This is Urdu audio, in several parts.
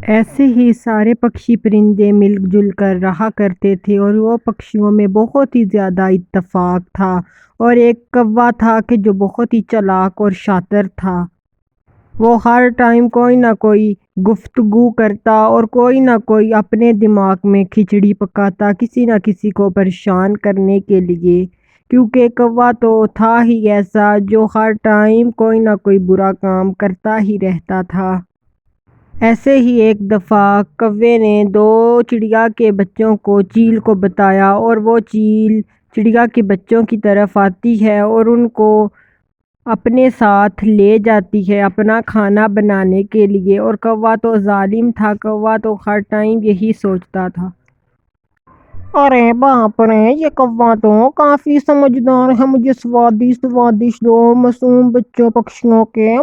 ایسے ہی سارے پکشی پرندے مل جل کر رہا کرتے تھے اور وہ پکشیوں میں بہت ہی زیادہ اتفاق تھا۔ اور ایک کوا تھا کہ جو بہت ہی چالاک اور شاطر تھا۔ وہ ہر ٹائم کوئی نہ کوئی گفتگو کرتا اور کوئی نہ کوئی اپنے دماغ میں کھچڑی پکاتا کسی نہ کسی کو پریشان کرنے کے لیے، کیونکہ کوا تو تھا ہی ایسا جو ہر ٹائم کوئی نہ کوئی برا کام کرتا ہی رہتا تھا۔ ایسے ہی ایک دفعہ کوے نے دو چڑیا کے بچوں کو چیل کو بتایا اور وہ چیل چڑیا کے بچوں کی طرف آتی ہے اور ان کو اپنے ساتھ لے جاتی ہے اپنا کھانا بنانے کے لیے۔ اور کوا تو ظالم تھا، کوا تو ہر ٹائم یہی سوچتا تھا۔ ارے باپ رے، یہ کوا تو کافی سمجھدار ہے، مجھے سوادشت دو معصوم بچوں پکشیوں کے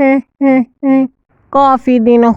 ہیں۔ کافی دن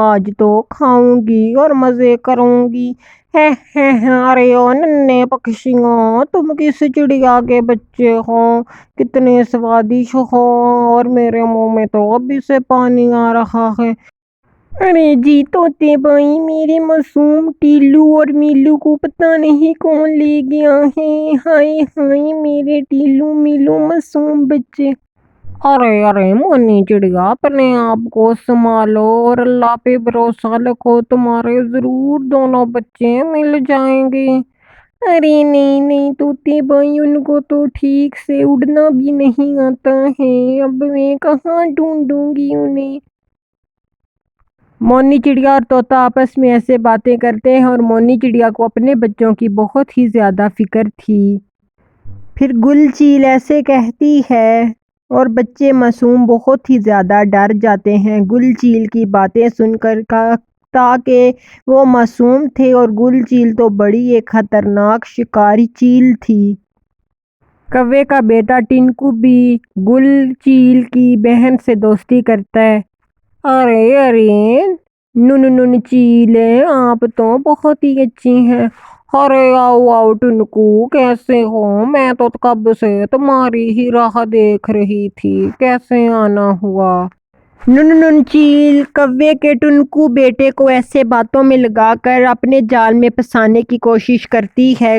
آج تو کھاؤں گی اور مزے کروں گی۔ ارے او ننھے پکشیوں، تم کس چڑیا کے بچے ہو؟ کتنے سوادشت ہو، اور میرے منہ میں تو ابھی سے پانی آ رہا ہے۔ ارے جی طوطے بھائی، میرے معصوم ٹیلو اور میلو کو پتہ نہیں کون لے گیا ہے۔ ہائے ہائے میرے ٹیلو میلو معصوم بچے۔ ارے مونی چڑیا، اپنے آپ کو سنبھالو اور اللہ پہ بھروسہ رکھو، تمہارے ضرور دونوں بچے مل جائیں گے۔ ارے نہیں طوطے بھائی، ان کو تو ٹھیک سے اڑنا بھی نہیں آتا ہے، اب میں کہاں ڈھونڈوں گی انہیں۔ مونی چڑیا اور طوطا آپس میں ایسے باتیں کرتے ہیں اور مونی چڑیا کو اپنے بچوں کی بہت ہی زیادہ فکر تھی۔ پھر گل چیل ایسے کہتی ہے اور بچے معصوم بہت ہی زیادہ ڈر جاتے ہیں گل چیل کی باتیں سن کر، تاکہ وہ معصوم تھے اور گل چیل تو بڑی ایک خطرناک شکاری چیل تھی۔ کوے کا بیٹا ٹنکو بھی گل چیل کی بہن سے دوستی کرتا ہے۔ ارے نن چیلیں، آپ تو بہت ہی اچھی ہیں۔ ارے آؤ ٹنکو، کیسے ہو؟ میں تو کب سے تمہاری ہی راہ دیکھ رہی تھی، کیسے آنا ہوا؟ نن چیل کوے کے ٹنکو بیٹے کو ایسے باتوں میں لگا کر اپنے جال میں پھنسانے کی کوشش کرتی ہے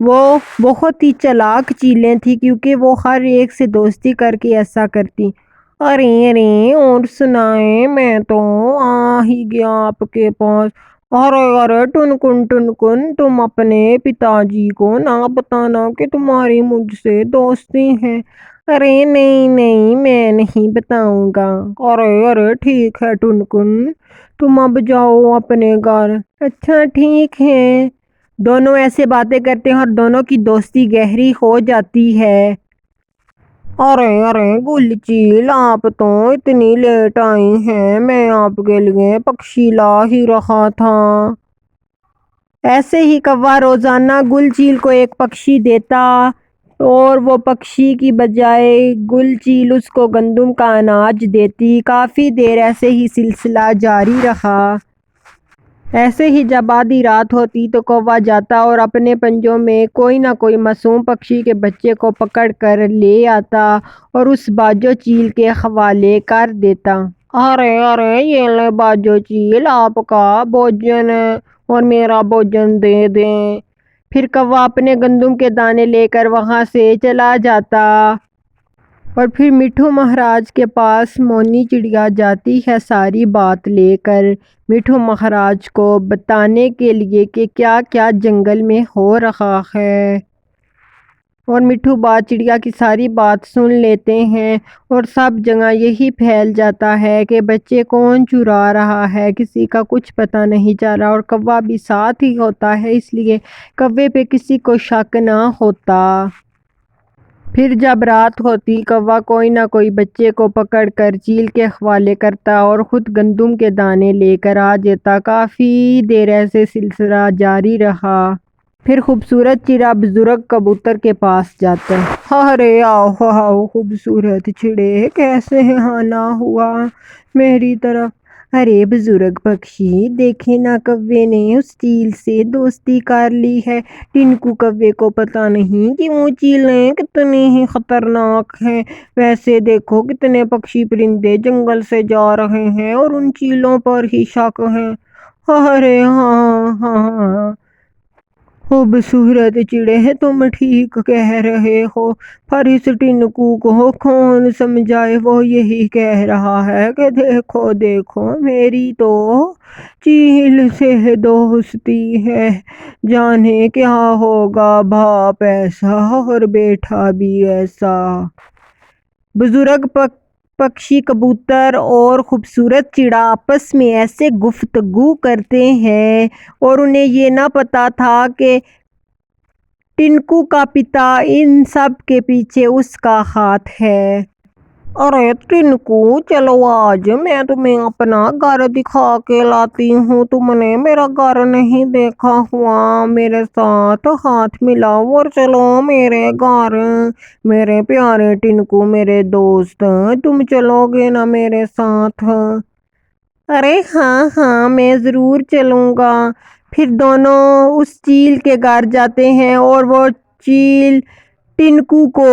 وہ بہت ہی چالاک چیلیں تھیں کیونکہ وہ ہر ایک سے دوستی کر کے ایسا کرتی۔ ارے اور سنائیں، میں تو آ ہی گیا آپ کے پاس۔ ارے ٹنکن تم اپنے پتا جی کو نہ بتانا کہ تمہاری مجھ سے دوستی ہے۔ ارے نہیں میں نہیں بتاؤں گا۔ ارے ٹھیک ہے ٹنکن، تم اب جاؤ اپنے گھر۔ اچھا ٹھیک ہے۔ دونوں ایسے باتیں کرتے ہیں اور دونوں کی دوستی گہری ہو جاتی ہے۔ ارے گل چیل، آپ تو اتنی لیٹ آئی ہیں، میں آپ کے لیے پکشی لا ہی رہا تھا۔ ایسے ہی کوا روزانہ گل چیل کو ایک پکشی دیتا اور وہ پکشی کی بجائے گل چیل اس کو گندم کا اناج دیتی۔ کافی دیر ایسے ہی سلسلہ جاری رہا۔ ایسے ہی جب آدھی رات ہوتی تو کوا جاتا اور اپنے پنجوں میں کوئی نہ کوئی معصوم پکشی کے بچے کو پکڑ کر لے آتا اور اس باجو چیل کے حوالے کر دیتا۔ ارے یہ لے باجو چیل، آپ کا بھوجن اور میرا بھوجن دے دیں۔ پھر کوا اپنے گندم کے دانے لے کر وہاں سے چلا جاتا اور پھر مٹھو مہاراج کے پاس مونی چڑیا جاتی ہے ساری بات لے کر مٹھو مہاراج کو بتانے کے لیے کہ کیا کیا جنگل میں ہو رہا ہے۔ اور مٹھو چڑیا کی ساری بات سن لیتے ہیں اور سب جگہ یہی پھیل جاتا ہے کہ بچے کون چرا رہا ہے، کسی کا کچھ پتہ نہیں چل رہا، اور کوا بھی ساتھ ہی ہوتا ہے، اس لیے کوے پہ کسی کو شک نہ ہوتا۔ پھر جب رات ہوتی، کوا کوئی نہ کوئی بچے کو پکڑ کر چیل کے حوالے کرتا اور خود گندم کے دانے لے کر آ جاتا۔ کافی دیر ایسے سلسلہ جاری رہا۔ پھر خوبصورت چڑیا بزرگ کبوتر کے پاس جاتا ہے۔ ارے آؤ خوبصورت چڑے، کیسے آنا ہوا میری طرف؟ ارے بزرگ پکشی، دیکھے نا، کوے نے اس چیل سے دوستی کر لی ہے۔ ٹنکو کوے کو پتا نہیں کہ وہ چیلیں کتنی ہی خطرناک ہیں۔ ویسے دیکھو کتنے پکشی پرندے جنگل سے جا رہے ہیں اور ان چیلوں پر ہی شک ہے۔ ارے ہاں ہاں، خوبصورت چڑے، تم ٹھیک کہہ رہے ہو، پر اس ٹنکو کو کون سمجھائے؟ وہ یہی کہہ رہا ہے کہ دیکھو دیکھو، میری تو چیل سے دوستی ہے، جانے کیا ہوگا، باپ ایسا اور بیٹا بھی ایسا۔ بزرگ پکشی کبوتر اور خوبصورت چڑا آپس میں ایسے گفتگو کرتے ہیں، اور انہیں یہ نہ پتا تھا کہ ٹنکو کا پتا ان سب کے پیچھے اس کا ہاتھ ہے۔ ارے ٹنکو، چلو آج میں تمہیں اپنا گھر دکھا کے لاتی ہوں۔ تم نے میرا گھر نہیں دیکھا ہوا، میرے ساتھ ہاتھ ملاؤ اور چلو میرے گھر۔ میرے پیارے ٹنکو، میرے دوست، تم چلو گے نا میرے ساتھ؟ ارے ہاں ہاں، میں ضرور چلوں گا۔ پھر دونوں اس چیل کے گھر جاتے ہیں اور وہ چیل ٹنکو کو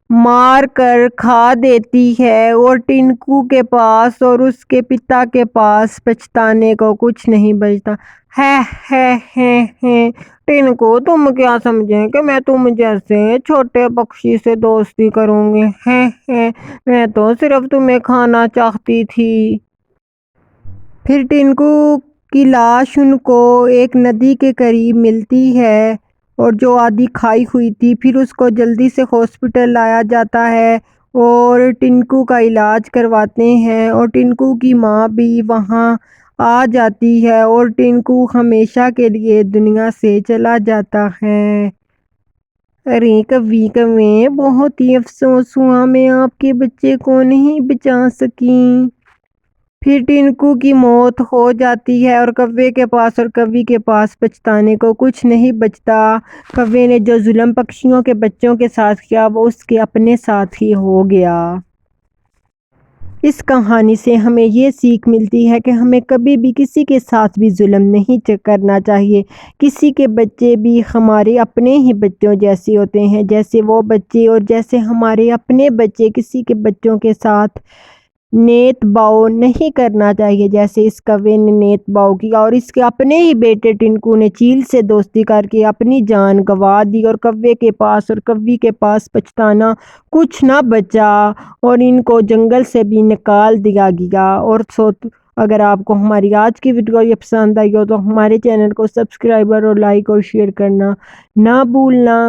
مار کر کھا دیتی ہے، اور ٹنکو کے پاس اور اس کے پتا کے پاس پچھتانے کو کچھ نہیں بچتا۔ ہے ٹنکو، تم کیا سمجھے کہ میں تم جیسے چھوٹے پکشی سے دوستی کروں گی؟ میں تو صرف تمہیں کھانا چاہتی تھی۔ پھر ٹنکو کی لاش ان کو ایک ندی کے قریب ملتی ہے، اور جو آدھی کھائی ہوئی تھی۔ پھر اس کو جلدی سے ہاسپٹل لایا جاتا ہے اور ٹنکو کا علاج کرواتے ہیں، اور ٹنکو کی ماں بھی وہاں آ جاتی ہے، اور ٹنکو ہمیشہ کے لیے دنیا سے چلا جاتا ہے۔ ارے کوے، بہت ہی افسوس ہوا، میں آپ کے بچے کو نہیں بچا سکی۔ پھر ٹنکو کی موت ہو جاتی ہے، اور کوے کے پاس اور کوی کے پاس پچھتانے کو کچھ نہیں بچتا۔ کوے نے جو ظلم پکشیوں کے بچوں کے ساتھ کیا، وہ اس کے اپنے ساتھ ہی ہو گیا۔ اس کہانی سے ہمیں یہ سیکھ ملتی ہے کہ ہمیں کبھی بھی کسی کے ساتھ بھی ظلم نہیں کرنا چاہیے۔ کسی کے بچے بھی ہمارے اپنے ہی بچوں جیسے ہوتے ہیں، جیسے وہ بچے، اور جیسے ہمارے اپنے بچے، کسی کے بچوں کے ساتھ نیت باؤ نہیں کرنا چاہیے، جیسے اس کوے نے نیت باؤ کیا، اور اس کے اپنے ہی بیٹے ٹنکو نے چیل سے دوستی کر کے اپنی جان گنوا دی، اور کوے کے پاس اور کوی کے پاس پچھتانا کچھ نہ بچا، اور ان کو جنگل سے بھی نکال دیا گیا۔ اور اگر آپ کو ہماری آج کی ویڈیو یہ پسند آئی ہو تو ہمارے چینل کو سبسکرائب اور لائک اور شیئر کرنا نہ بھولنا۔